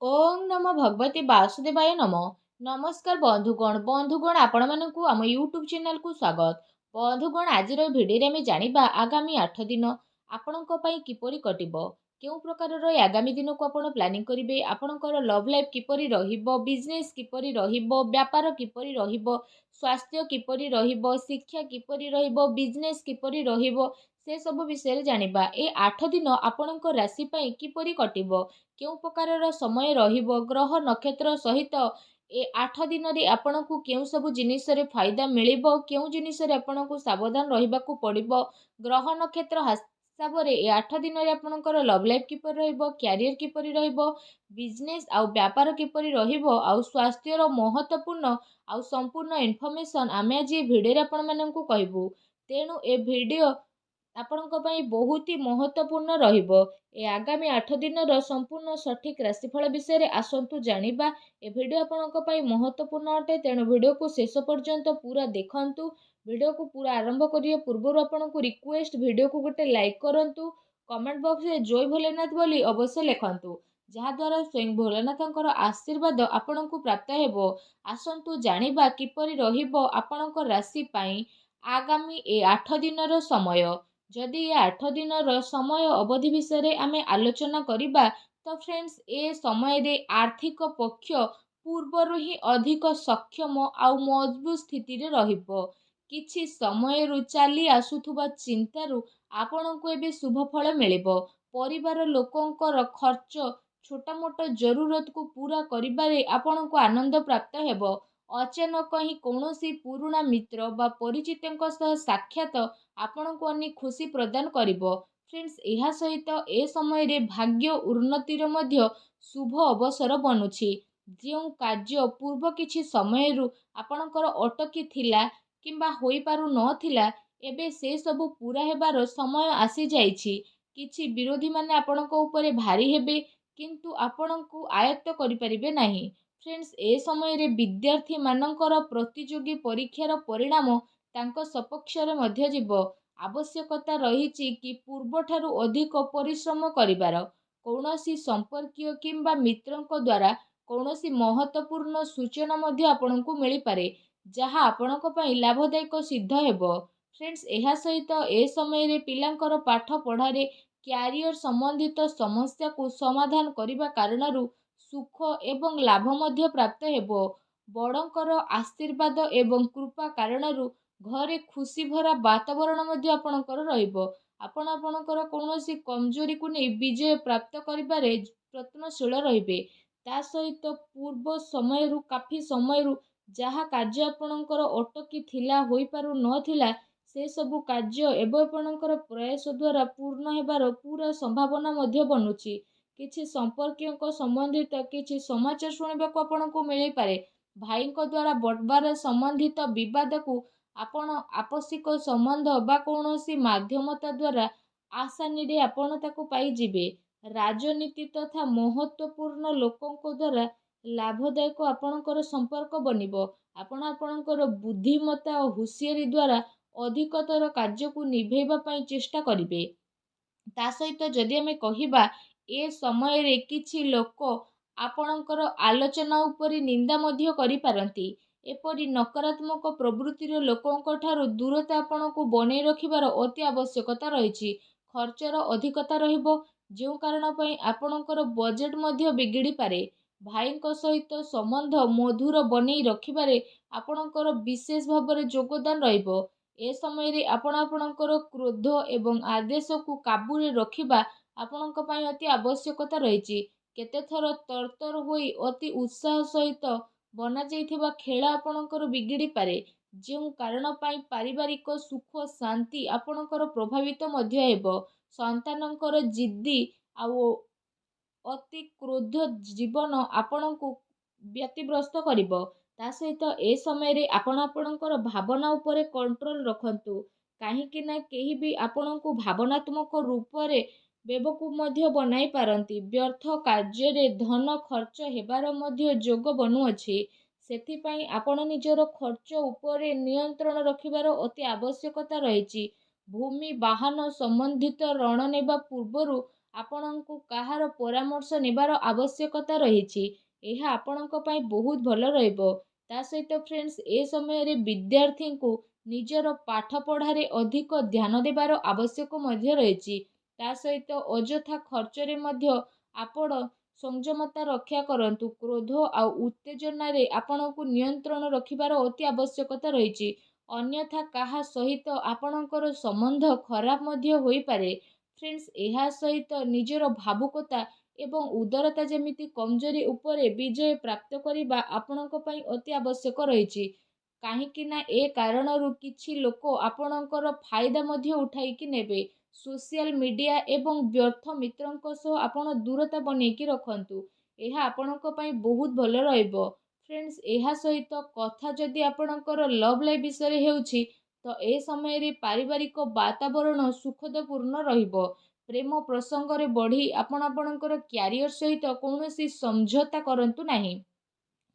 ओम नमो भगवते वासुदेवाय नमो। नमस्कार बंधुगण आपण मानकु आम यूट्यूब चैनल को स्वागत। बंधुगण आज भिडियो में जानिबा आगामी 8 दिन आपणक पई किपरि कटिबो, केउ प्रकार आगामी दिन को आपण प्लानिंग करिवे, आपणकर लव लाइफ किपरि रहिबो, बिजनेस किपरि रहिबो, व्यापार किपरि रहिबो, स्वास्थ्य किपरि रहिबो, शिक्षा किपरि रहिबो, बिजनेस किपरि रहिबो, से सब विषय जानिबा। ए 8 दिन आपणक राशि पई किपरि कटिबो, केउ प्रकार समय रहिबो, ग्रह नक्षत्र सहित ए 8 दिन रे आपणकु केउ सब जिनिस रे फायदा मिलिबो, केउ जिनिस रे आपणकु सावधान रहिबाकु पड़िबो। ग्रह नक्षत्र हिसाब रे ए 8 दिन रे आपणकर लव लाइफ किपर रहिबो, कैरियर किपर रहिबो, बिजनेस आउ व्यापार किपर रहिबो, आउ स्वास्थ्य रो महत्वपूर्ण आउ संपूर्ण इन्फॉर्मेशन आमे आज ए भिडियो रे आपण माननकु कहबो। तेणु ए भिडियो ଆପଣଙ୍କ ପାଇଁ ବହୁତ ହି ମହତ୍ୱପୂର୍ଣ୍ଣ ରହିବ। ଏ ଆଗାମୀ 8 ଦିନର ସମ୍ପୂର୍ଣ୍ଣ ସଠିକ୍ ରାଶିଫଳ ବିଷୟରେ ଆସନ୍ତୁ ଜାଣିବା। ଏ ଭିଡ଼ିଓ ଆପଣଙ୍କ ପାଇଁ ମହତ୍ୱପୂର୍ଣ୍ଣ ଅଟେ, ତେଣୁ ଭିଡ଼ିଓକୁ ଶେଷ ପର୍ଯ୍ୟନ୍ତ ପୁରା ଦେଖନ୍ତୁ। ଭିଡ଼ିଓକୁ ପୁରା ଆରମ୍ଭ କରିବା ପୂର୍ବରୁ ଆପଣଙ୍କୁ ରିକ୍ୱେଷ୍ଟ, ଭିଡ଼ିଓକୁ ଗୋଟେ ଲାଇକ୍ କରନ୍ତୁ। କମେଣ୍ଟ ବକ୍ସରେ ଜୟ ଭୋଲେନାଥ ବୋଲି ଅବଶ୍ୟ ଲେଖନ୍ତୁ, ଯାହାଦ୍ୱାରା ସ୍ୱୟଂ ଭୋଲେନାଥଙ୍କର ଆଶୀର୍ବାଦ ଆପଣଙ୍କୁ ପ୍ରାପ୍ତ ହେବ। ଆସନ୍ତୁ ଜାଣିବା କିପରି ରହିବ ଆପଣଙ୍କ ରାଶି ପାଇଁ ଆଗାମୀ ଏ 8 ଦିନର ସମୟ। जदि ये 8 दिन समय अवधि विषय आमे आलोचना करिबा, तो फ्रेंड्स ए समय रे आर्थिक पक्ष पूर्वर ही अधिक सक्षम आउ मजबूत स्थिति रे रहिबो। किछि समय रु चली आसुथुबा चिंतारु आपनकु एबे शुभ फल मिलिबो। परिवार लोकंकर खर्च, छोटा मोटा जरूरत को पूरा करिबारे आपनकु आनंद प्राप्त हेबो। अचानक ही कौनसी पुराना मित्र बा परिचितଙ୍କ सह साक्षात आपनकु अनेक खुशी प्रदान करिबो। फ्रेंड्स एहा सहित ए समय रे भाग्य उन्नतिर मध्य शुभ अवसर बनुछि। जो कार्य पूर्व किछि समय रु आपनकर अटकी थिला किंबा होई पारु नथिला, एबे से सब पूरा हेबार समय आसी जाइछि। किछि विरोधी माने आपनक ऊपर भारी हेबे, किंतु आपनकु आयत्त करि परिबे नाही। फ्रेंड्स ए समय रे विद्यार्थी मानकर प्रतियोगी परीक्षार परिणाम तांको सपक्ष रे मध्य जीव। आवश्यकता रहिछि कि पूर्वठारु अधिक परिश्रम करिबार। कौनसी संपर्कीय किंबा मित्रଙ୍କ द्वारा कौनसी महत्वपूर्ण सूचना मध्य आपनकु मिली पारे, जहा आपनक पई लाभदायक सिद्ध हेबो। फ्रेंड्स एहा सहित ए समय रे पिलांकर पाठ पढ़ारे कैरियर संबंधित समस्या को समाधान करिबा कारणरु सुख एवं लाभ मध्य प्राप्त हेबो। बड़ंकर आशीर्वाद एवं कृपा कारणरु घरे खुशी भरा वातावरण मध्य आपणकर रहिबो। आपण आपणकर कौनसी कमजोरी को नहीं विजय प्राप्त करिबारे प्रयत्नशील रहिबे। ता सहित पूर्व समय रु काफी समय रु जहा कार्य आपणकर अटकी थिला होई पारु नथिला, से सबु कार्य एवं आपणकर प्रयास द्वारा पूर्ण हेबार पूरा संभावना मध्य बनुछि। किछि संपर्कीय संबंधित किछि समाचार शुणिबाकु आपणकु मिली पारे। भाईଙ୍କ द्वारा बटबार संबंधित विवाद को आपण आपसिक संबंध बा कौनसी माध्यमता द्वारा आसानी रे आपण ताको पाई जिबे। राजनीति तथा महत्वपूर्ण लोकंको द्वारा लाभदायक आपणकर संपर्क बनिबो। आपण आपणकर बुद्धिमत्ता और हुशियारी द्वारा अधिकतर कार्य को निभेबा पई चेष्टा करिवे। ता सहित जदि आमे कहिबा, ए समय रे किछि लोक आपणकर आलोचना उपरि निंदा मध्य करि पारंती। एपरि नकारात्मक प्रवृत्तिर लोकंक ठारू दूरता आपणकु बनै रखिबार अति आवश्यकता रहिछि। खर्चर अधिकता रहिबो, जो कारण पई आपणकर बजेट मध्य बिगिड़ी पारे। भाईଙ୍କ सहित संबंध मधुर बनै रखिबारे आपणकर विशेष भाବରେ योगदान रहिबो। ए समय रे आपण आपणकर क्रोध एवं आदेश को काबू रे रखिबा आपणक पई अति आवश्यकता रहिछि। केते थर तरतर होई अति उत्साह सहित बना जाइथिबा खेल आपणकर बिगिड़ी पारे, जो कारण पई पारिवारिक सुख शांति आपणकर प्रभावित मध्य हेबो। संतानकर जिद्दी आउ अति क्रोध जीवन आपणकु व्यतिग्रस्त करिबो। ता सहित ए समय रे आपण आपणकर भावना उपरे कंट्रोल रखंतु, काहेकि ना केही भी आपणकु भावनात्मक रूप रे बेवकूफ मध्य बनाई पारंती। व्यर्थ कार्य रे धन खर्च हेबार मध्य जोग बनुअछि। सेथि पई आपण निजर खर्च उपरे नियंत्रण रखिबार अति आवश्यकता रहिछि। भूमि वाहन संबंधित ऋण नेबा पूर्वरु ଆପଣଙ୍କୁ କାହାର ପରାମର୍ଶ ନେବାର ଆବଶ୍ୟକତା ରହିଛି। ଏହା ଆପଣଙ୍କ ପାଇଁ ବହୁତ ଭଲ ରହିବ। ତା ସହିତ ଫ୍ରେଣ୍ଡସ୍, ଏ ସମୟରେ ବିଦ୍ୟାର୍ଥୀଙ୍କୁ ନିଜର ପାଠ ପଢ଼ାରେ ଅଧିକ ଧ୍ୟାନ ଦେବାର ଆବଶ୍ୟକ ମଧ୍ୟ ରହିଛି। ତା ସହିତ ଅଯଥା ଖର୍ଚ୍ଚରେ ମଧ୍ୟ ଆପଣ ସଂଯମତା ରକ୍ଷା କରନ୍ତୁ। କ୍ରୋଧ ଆଉ ଉତ୍ତେଜନାରେ ଆପଣଙ୍କୁ ନିୟନ୍ତ୍ରଣ ରଖିବାର ଅତି ଆବଶ୍ୟକତା ରହିଛି। ଅନ୍ୟଥା କାହା ସହିତ ଆପଣଙ୍କର ସମ୍ବନ୍ଧ ଖରାପ ମଧ୍ୟ ହୋଇପାରେ। ଫ୍ରେଣ୍ଡସ୍, ଏହା ସହିତ ନିଜର ଭାବୁକତା ଏବଂ ଉଦାରତା ଯେମିତି କମଜୋରି ଉପରେ ବିଜୟ ପ୍ରାପ୍ତ କରିବା ଆପଣଙ୍କ ପାଇଁ ଅତି ଆବଶ୍ୟକ ରହିଛି। କାହିଁକି ନା ଏ କାରଣରୁ କିଛି ଲୋକ ଆପଣଙ୍କର ଫାଇଦା ମଧ୍ୟ ଉଠାଇକି ନେବେ। ସୋସିଆଲ ମିଡ଼ିଆ ଏବଂ ବ୍ୟର୍ଥ ମିତ୍ରଙ୍କ ସହ ଆପଣ ଦୂରତା ବନେଇକି ରଖନ୍ତୁ। ଏହା ଆପଣଙ୍କ ପାଇଁ ବହୁତ ଭଲ ରହିବ। ଫ୍ରେଣ୍ଡସ୍, ଏହା ସହିତ କଥା ଯଦି ଆପଣଙ୍କର ଲଭ୍ ଲାଇଫ୍ ବିଷୟରେ ହେଉଛି, ତ ଏ ସମୟରେ ପାରିବାରିକ ବାତାବରଣ ସୁଖଦପୂର୍ଣ୍ଣ ରହିବ। ପ୍ରେମ ପ୍ରସଙ୍ଗରେ ବଢ଼ି ଆପଣ ଆପଣଙ୍କର କ୍ୟାରିୟର ସହିତ କୌଣସି ସମଝୋତା କରନ୍ତୁ ନାହିଁ।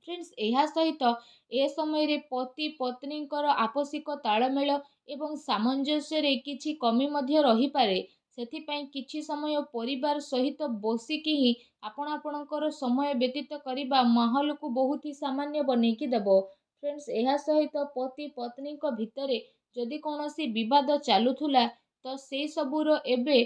ଫ୍ରେଣ୍ଡସ୍, ଏହା ସହିତ ଏ ସମୟରେ ପତି ପତ୍ନୀଙ୍କର ଆପୋଷିକ ତାଳମେଳ ଏବଂ ସାମଞ୍ଜସ୍ୟରେ କିଛି କମି ମଧ୍ୟ ରହିପାରେ। ସେଥିପାଇଁ କିଛି ସମୟ ପରିବାର ସହିତ ବସିକି ହିଁ ଆପଣ ଆପଣଙ୍କର ସମୟ ବ୍ୟତୀତ କରିବା ମାହୋଲକୁ ବହୁତ ହି ସାମାନ୍ୟ ବନେଇକି ଦେବ। ଫ୍ରେଣ୍ଡସ୍, ଏହା ସହିତ ପତି ପତ୍ନୀଙ୍କ ଭିତରେ ଯଦି କୌଣସି ବିବାଦ ଚାଲୁଥିଲା, ତ ସେ ସବୁର ଏବେ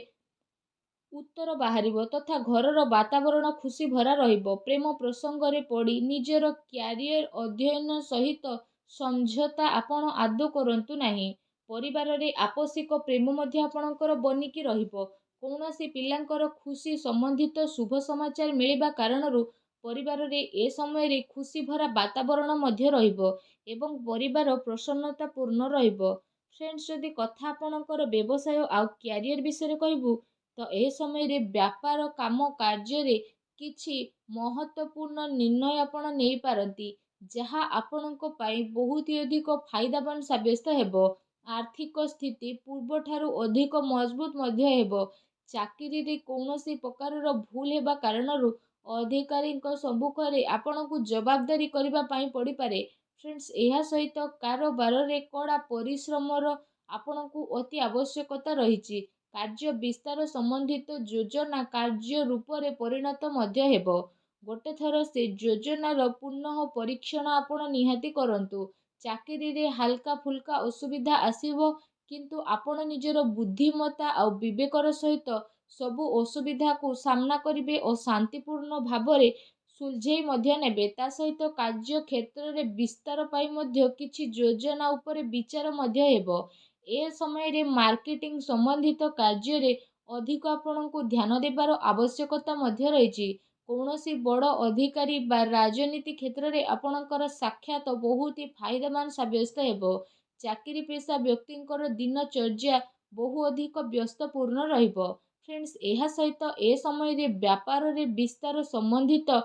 ଉତ୍ତର ବାହାରିବ ତଥା ଘରର ବାତାବରଣ ଖୁସି ଭରା ରହିବ। ପ୍ରେମ ପ୍ରସଙ୍ଗରେ ପଡ଼ି ନିଜର କ୍ୟାରିୟର ଅଧ୍ୟୟନ ସହିତ ସମଝୋତା ଆପଣ ଆଦୌ କରନ୍ତୁ ନାହିଁ। ପରିବାରରେ ଆପୋଷିକ ପ୍ରେମ ମଧ୍ୟ ଆପଣଙ୍କର ବନିକି ରହିବ। କୌଣସି ପିଲାଙ୍କର ଖୁସି ସମ୍ବନ୍ଧିତ ଶୁଭ ସମାଚାର ମିଳିବା କାରଣରୁ ପରିବାରରେ ଏ ସମୟରେ ଖୁସି ଭରା ବାତାବରଣ ମଧ୍ୟ ରହିବ ଏବଂ ପରିବାର ପ୍ରସନ୍ନତାପୂର୍ଣ୍ଣ ରହିବ। ଫ୍ରେଣ୍ଡସ୍, ଯଦି କଥା ଆପଣଙ୍କର ବ୍ୟବସାୟ ଆଉ କ୍ୟାରିୟର ବିଷୟରେ କହିବୁ, ତ ଏ ସମୟରେ ବ୍ୟାପାର କାମ କାର୍ଯ୍ୟରେ କିଛି ମହତ୍ତ୍ୱପୂର୍ଣ୍ଣ ନିର୍ଣ୍ଣୟ ଆପଣ ନେଇପାରନ୍ତି, ଯାହା ଆପଣଙ୍କ ପାଇଁ ବହୁତ ଅଧିକ ଫାଇଦାବାନ ସାବ୍ୟସ୍ତ ହେବ। ଆର୍ଥିକ ସ୍ଥିତି ପୂର୍ବଠାରୁ ଅଧିକ ମଜବୁତ ମଧ୍ୟ ହେବ। ଚାକିରିରେ କୌଣସି ପ୍ରକାରର ଭୁଲ ହେବା କାରଣରୁ ଅଧିକାରୀଙ୍କ ସମ୍ମୁଖରେ ଆପଣଙ୍କୁ ଜବାବଦାରୀ କରିବା ପାଇଁ ପଡ଼ିପାରେ। ଫ୍ରେଣ୍ଡସ୍, ଏହା ସହିତ କାରବାରରେ କଡ଼ା ପରିଶ୍ରମର ଆପଣଙ୍କୁ ଅତି ଆବଶ୍ୟକତା ରହିଛି। କାର୍ଯ୍ୟ ବିସ୍ତାର ସମ୍ବନ୍ଧିତ ଯୋଜନା କାର୍ଯ୍ୟ ରୂପରେ ପରିଣତ ମଧ୍ୟ ହେବ। ଗୋଟେ ଥର ସେ ଯୋଜନାର ପୁନଃ ପରୀକ୍ଷଣ ଆପଣ ନିହାତି କରନ୍ତୁ। ଚାକିରିରେ ହାଲକା ଫୁଲକା ଅସୁବିଧା ଆସିବ, କିନ୍ତୁ ଆପଣ ନିଜର ବୁଦ୍ଧିମତ୍ତା ଆଉ ବିବେକର ସହିତ ସବୁ ଅସୁବିଧାକୁ ସାମ୍ନା କରିବେ ଓ ଶାନ୍ତିପୂର୍ଣ୍ଣ ଭାବରେ ସୁଲଝେଇ ମଧ୍ୟ ନେବେ। ତା ସହିତ କାର୍ଯ୍ୟ କ୍ଷେତ୍ରରେ ବିସ୍ତାର ପାଇଁ ମଧ୍ୟ କିଛି ଯୋଜନା ଉପରେ ବିଚାର ମଧ୍ୟ ହେବ। ଏ ସମୟରେ ମାର୍କେଟିଂ ସମ୍ବନ୍ଧିତ କାର୍ଯ୍ୟରେ ଅଧିକ ଆପଣଙ୍କୁ ଧ୍ୟାନ ଦେବାର ଆବଶ୍ୟକତା ମଧ୍ୟ ରହିଛି। କୌଣସି ବଡ଼ ଅଧିକାରୀ ବା ରାଜନୀତି କ୍ଷେତ୍ରରେ ଆପଣଙ୍କର ସାକ୍ଷାତ ବହୁତ ଫାଇଦାମାନ ସାବ୍ୟସ୍ତ ହେବ। ଚାକିରି ପେଶା ବ୍ୟକ୍ତିଙ୍କର ଦିନଚର୍ଯ୍ୟା ବହୁ ଅଧିକ ବ୍ୟସ୍ତପୂର୍ଣ୍ଣ ରହିବ। ଫ୍ରେଣ୍ଡସ୍, ଏହା ସହିତ ଏ ସମୟରେ ବ୍ୟାପାରରେ ବିସ୍ତାର ସମ୍ବନ୍ଧିତ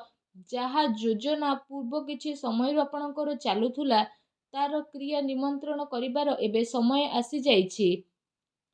ଯାହା ଯୋଜନା ପୂର୍ବ କିଛି ସମୟରୁ ଆପଣଙ୍କର ଚାଲୁଥିଲା, ତାର କ୍ରିୟା ନିମନ୍ତ୍ରଣ କରିବାର ଏବେ ସମୟ ଆସିଯାଇଛି।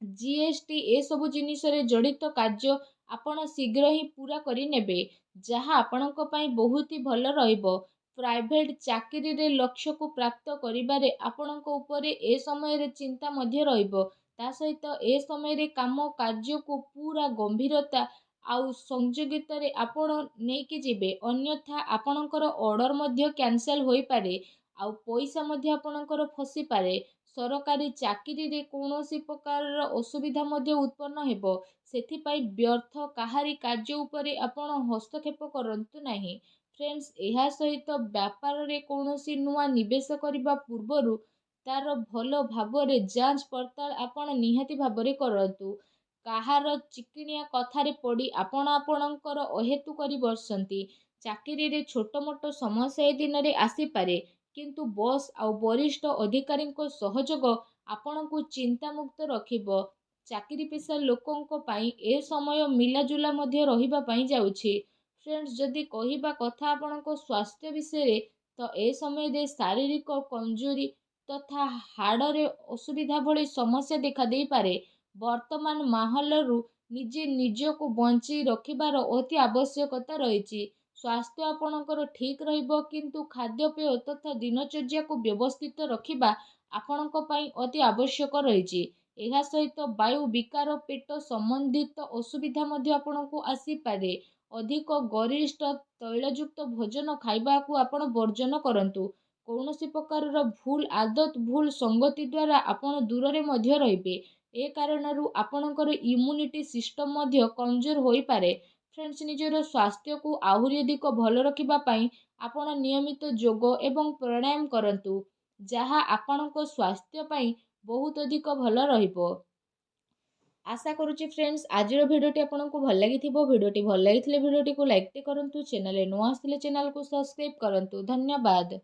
ଜିଏସ୍ଟି ଏସବୁ ଜିନିଷରେ ଜଡ଼ିତ କାର୍ଯ୍ୟ ଆପଣ ଶୀଘ୍ର ହିଁ ପୂରା କରିନେବେ, ଯାହା ଆପଣଙ୍କ ପାଇଁ ବହୁତ ହି ଭଲ ରହିବ। ପ୍ରାଇଭେଟ୍ ଚାକିରିରେ ଲକ୍ଷ୍ୟକୁ ପ୍ରାପ୍ତ କରିବାରେ ଆପଣଙ୍କ ଉପରେ ଏ ସମୟରେ ଚିନ୍ତା ମଧ୍ୟ ରହିବ। ତା ସହିତ ଏ ସମୟରେ କାମ କାର୍ଯ୍ୟକୁ ପୁରା ଗମ୍ଭୀରତା ଆଉ ସଂଯୋଗିତାରେ ଆପଣ ନେଇକି ଯିବେ। ଅନ୍ୟଥା ଆପଣଙ୍କର ଅର୍ଡ଼ର ମଧ୍ୟ କ୍ୟାନସେଲ୍ ହୋଇପାରେ ଆଉ ପଇସା ମଧ୍ୟ ଆପଣଙ୍କର ଫସିପାରେ। ସରକାରୀ ଚାକିରିରେ କୌଣସି ପ୍ରକାରର ଅସୁବିଧା ମଧ୍ୟ ଉତ୍ପନ୍ନ ହେବ। ସେଥିପାଇଁ ବ୍ୟର୍ଥ କାହାରି କାର୍ଯ୍ୟ ଉପରେ ଆପଣ ହସ୍ତକ୍ଷେପ କରନ୍ତୁ ନାହିଁ। ଫ୍ରେଣ୍ଡସ୍, ଏହା ସହିତ ବ୍ୟାପାରରେ କୌଣସି ନୂଆ ନିବେଶ କରିବା ପୂର୍ବରୁ ତାର ଭଲ ଭାବରେ ଯାଞ୍ଚ ପଡ଼ତାଳ ଆପଣ ନିହାତି ଭାବରେ କରନ୍ତୁ। କାହାର ଚିକିଣିଆ କଥାରେ ପଡ଼ି ଆପଣ ଆପଣଙ୍କର ଅହେତୁ କରି ବସନ୍ତି। ଚାକିରିରେ ଛୋଟ ମୋଟ ସମସ୍ୟା ଏ ଦିନରେ ଆସିପାରେ, କିନ୍ତୁ ବସ୍ ଆଉ ବରିଷ୍ଠ ଅଧିକାରୀଙ୍କ ସହଯୋଗ ଆପଣଙ୍କୁ ଚିନ୍ତାମୁକ୍ତ ରଖିବ। ଚାକିରି ପେଶା ଲୋକଙ୍କ ପାଇଁ ଏ ସମୟ ମିଲାଜୁଲା ମଧ୍ୟ ରହିବା ପାଇଁ ଯାଉଛି। ଫ୍ରେଣ୍ଡସ୍, ଯଦି କହିବା କଥା ଆପଣଙ୍କ ସ୍ୱାସ୍ଥ୍ୟ ବିଷୟରେ, ତ ଏ ସମୟରେ ଶାରୀରିକ କମଜୋରି ତଥା ହାଡ଼ରେ ଅସୁବିଧା ଭଳି ସମସ୍ୟା ଦେଖାଦେଇପାରେ। ବର୍ତ୍ତମାନ ମାହୋଲରୁ ନିଜେ ନିଜକୁ ବଞ୍ଚେଇ ରଖିବାର ଅତି ଆବଶ୍ୟକତା ରହିଛି। ସ୍ୱାସ୍ଥ୍ୟ ଆପଣଙ୍କର ଠିକ୍ ରହିବ, କିନ୍ତୁ ଖାଦ୍ୟପେୟ ତଥା ଦିନଚର୍ଯ୍ୟାକୁ ବ୍ୟବସ୍ଥିତ ରଖିବା ଆପଣଙ୍କ ପାଇଁ ଅତି ଆବଶ୍ୟକ ରହିଛି। ଏହା ସହିତ ବାୟୁ ବିକାର, ପେଟ ସମ୍ବନ୍ଧିତ ଅସୁବିଧା ମଧ୍ୟ ଆପଣଙ୍କୁ ଆସିପାରେ। ଅଧିକ ଗରିଷ୍ଠ ତୈଳଯୁକ୍ତ ଭୋଜନ ଖାଇବାକୁ ଆପଣ ବର୍ଜନ କରନ୍ତୁ। କୌଣସି ପ୍ରକାରର ଭୁଲ ଆଦତ, ଭୁଲ ସଙ୍ଗତି ଦ୍ୱାରା ଆପଣ ଦୂରରେ ମଧ୍ୟ ରହିବେ। ଏ କାରଣରୁ ଆପଣଙ୍କର ଇମ୍ୟୁନିଟି ସିଷ୍ଟମ ମଧ୍ୟ କମଜୋର ହୋଇପାରେ। ଫ୍ରେଣ୍ଡସ୍, ନିଜର ସ୍ୱାସ୍ଥ୍ୟକୁ ଆହୁରି ଅଧିକ ଭଲ ରଖିବା ପାଇଁ ଆପଣ ନିୟମିତ ଯୋଗ ଏବଂ ପ୍ରାଣାୟାମ କରନ୍ତୁ, ଯାହା ଆପଣଙ୍କ ସ୍ୱାସ୍ଥ୍ୟ ପାଇଁ ବହୁତ ଅଧିକ ଭଲ ରହିବ। ଆଶା କରୁଛି ଫ୍ରେଣ୍ଡସ୍, ଆଜିର ଭିଡ଼ିଓଟି ଆପଣଙ୍କୁ ଭଲ ଲାଗିଥିବ। ଭିଡ଼ିଓଟି ଭଲ ଲାଗିଥିଲେ ଭିଡ଼ିଓଟିକୁ ଲାଇକ୍ କରନ୍ତୁ। ଚ୍ୟାନେଲରେ ନୂଆ ଆସିଥିଲେ ଚ୍ୟାନେଲକୁ ସବସ୍କ୍ରାଇବ୍ କରନ୍ତୁ। ଧନ୍ୟବାଦ।